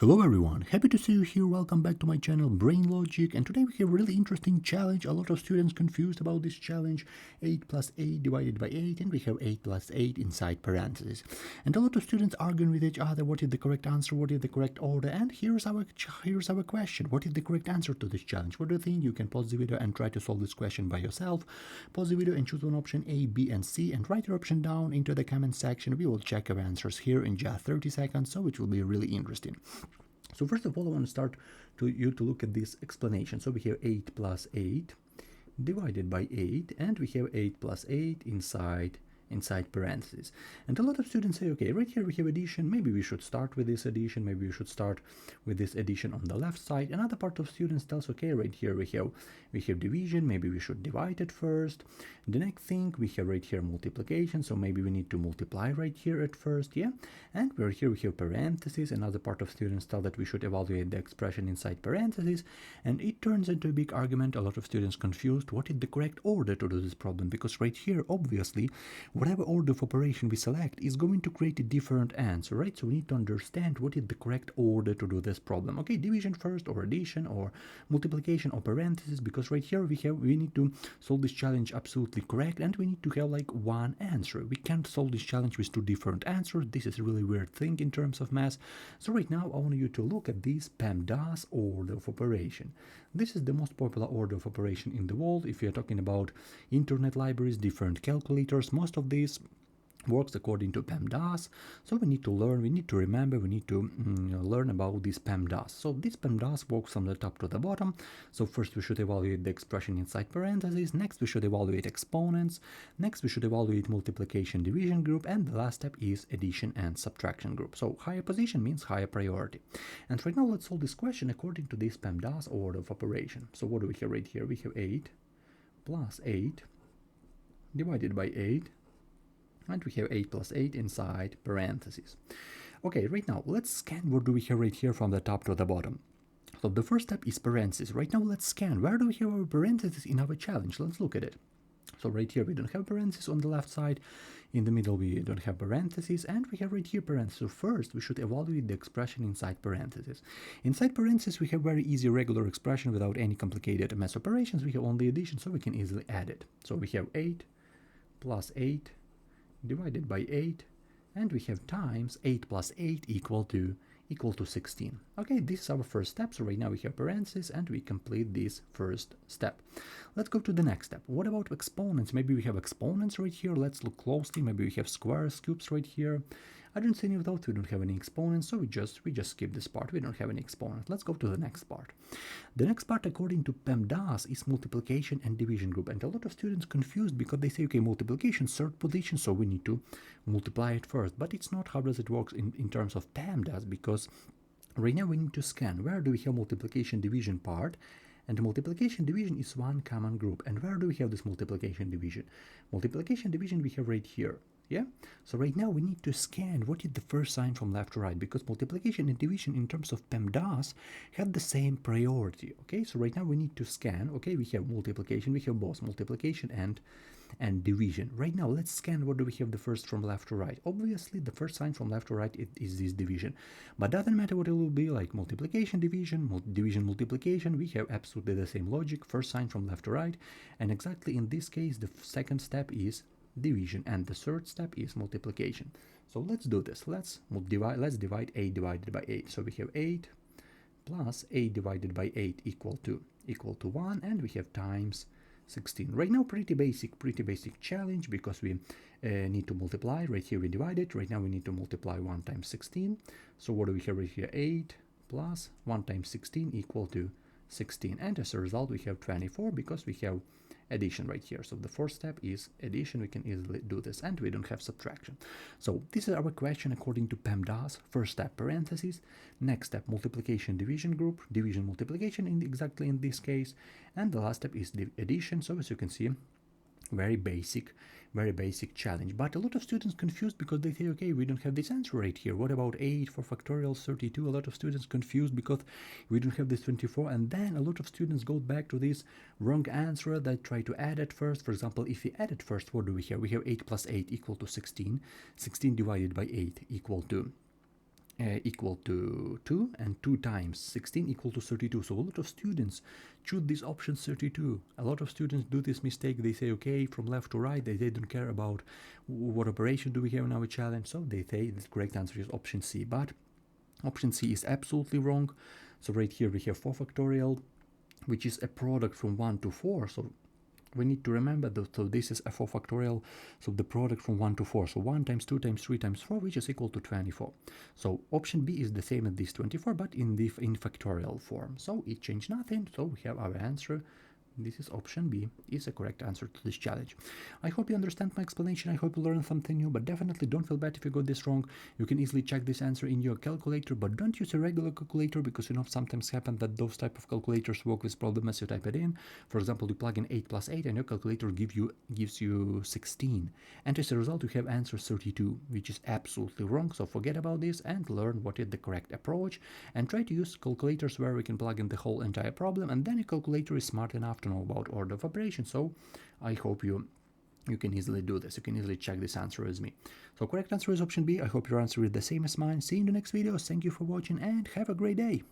Hello everyone, happy to see you here. Welcome back to my channel Brain Logic, and today we have a really interesting challenge. A lot of students confused about this challenge. 8 plus 8 divided by 8, and we have 8 plus 8 inside parentheses. And a lot of students arguing with each other what is the correct answer, what is the correct order, and here's our question. What is the correct answer to this challenge? What do you think? You can pause the video and try to solve this question by yourself. Pause the video and choose one option A, B, and C, and write your option down into the comment section. We will check our answers here in just 30 seconds, so it will be really interesting. So first of all, I want to start you to look at this explanation. So we have 8 plus 8 divided by 8, and we have 8 plus 8 inside parentheses. And a lot of students say, okay, right here we have addition, maybe we should start with this addition, maybe we should start with this addition on the left side. Another part of students tells, okay, right here we have division, maybe we should divide it first. The next thing we have right here multiplication, so maybe we need to multiply right here at first, yeah. And right here we have parentheses. Another part of students tell that we should evaluate the expression inside parentheses, and it turns into a big argument. A lot of students confused what is the correct order to do this problem, because right here obviously whatever order of operation we select is going to create a different answer, right? So we need to understand what is the correct order to do this problem. Okay, division first, or addition, or multiplication, or parentheses, because right here we need to solve this challenge absolutely correct, and we need to have like one answer. We can't solve this challenge with two different answers. This is a really weird thing in terms of math. So right now I want you to look at this PEMDAS order of operation. This is the most popular order of operation in the world. If you're talking about internet libraries, different calculators, most of these works according to PEMDAS. So we need to learn, we need to remember, we need to learn about this PEMDAS. So this PEMDAS works from the top to the bottom. So first we should evaluate the expression inside parentheses, next we should evaluate exponents, next we should evaluate multiplication division group, and the last step is addition and subtraction group. So higher position means higher priority. And right now let's solve this question according to this PEMDAS order of operation. So what do we have right here? We have 8 plus 8 divided by 8, and we have 8 plus 8 inside parentheses. Okay, right now let's scan what do we have right here from the top to the bottom. So the first step is parentheses. Right now let's scan where do we have our parentheses in our challenge. Let's look at it. So right here we don't have parentheses on the left side, in the middle we don't have parentheses, and we have right here parentheses. So first we should evaluate the expression inside parentheses. Inside parentheses we have very easy regular expression without any complicated math operations. We have only addition, so we can easily add it. So we have 8 plus 8 divided by 8, and we have times 8 plus 8 equal to 16. Okay, this is our first step. So right now we have parentheses and we complete this first step. Let's go to the next step. What about exponents? Maybe we have exponents right here. Let's look closely. Maybe we have squares, cubes right here. I don't see any of those. We don't have any exponents, so we just skip this part. We don't have any exponents. Let's go to the next part. The next part, according to PEMDAS, is multiplication and division group. And a lot of students confused because they say, okay, multiplication, third position, so we need to multiply it first. But it's not how does it work in terms of PEMDAS, because right now we need to scan where do we have multiplication division part. And multiplication division is one common group. And where do we have this multiplication division? Multiplication division we have right here. Yeah, so right now we need to scan what is the first sign from left to right, because multiplication and division in terms of PEMDAS have the same priority. Okay, so right now we need to scan. Okay, we have multiplication, we have both multiplication and division. Right now let's scan what do we have the first from left to right. Obviously the first sign from left to right is this division, but doesn't matter what it will be, like multiplication, division, division, multiplication, we have absolutely the same logic, first sign from left to right. And exactly in this case the second step is division and the third step is multiplication. So let's do this. Let's divide 8 divided by 8. So we have 8 plus 8 divided by 8 equal to 1, and we have times 16. Right now pretty basic challenge, because we need to multiply. Right here we divide it. Right now we need to multiply 1 times 16. So what do we have right here? 8 plus 1 times 16 equal to 16, and as a result we have 24, because we have addition right here. So the fourth step is addition. We can easily do this, and we don't have subtraction. So this is our question according to PEMDAS. First step parentheses, next step multiplication division group, division multiplication exactly in this case, and the last step is the addition. So as you can see, very basic challenge. But a lot of students confused because they say, okay, we don't have this answer right here. What about 8 for factorial 32? A lot of students confused because we don't have this 24, and then a lot of students go back to this wrong answer that try to add it first. For example, if we add it first, what do we have? We have 8 plus 8 equal to 16. 16 divided by 8 equal to equal to 2, and 2 times 16 equal to 32. So a lot of students choose this option 32. A lot of students do this mistake. They say, okay, from left to right, they don't care about what operation do we have in our challenge. So they say the correct answer is option C. But option C is absolutely wrong. So right here we have 4 factorial, which is a product from 1 to 4. So we need to remember that, so this is a 4 factorial, so the product from 1 to 4, so 1 times 2 times 3 times 4, which is equal to 24. So option B is the same as this 24, but in factorial form. So it changed nothing, so we have our answer. This is option B, is a correct answer to this challenge. I hope you understand my explanation. I hope you learned something new, but definitely don't feel bad if you got this wrong. You can easily check this answer in your calculator, but don't use a regular calculator, because sometimes happen that those type of calculators work with problem as you type it in. For example, you plug in 8 plus 8 and your calculator gives you 16. And as a result, you have answer 32, which is absolutely wrong. So forget about this and learn what is the correct approach, and try to use calculators where we can plug in the whole entire problem, and then your calculator is smart enough to know about order of operation. So I hope you can easily do this. You can easily check this answer with me. So correct answer is option B. I hope your answer is the same as mine. See you in the next video. Thank you for watching and have a great day.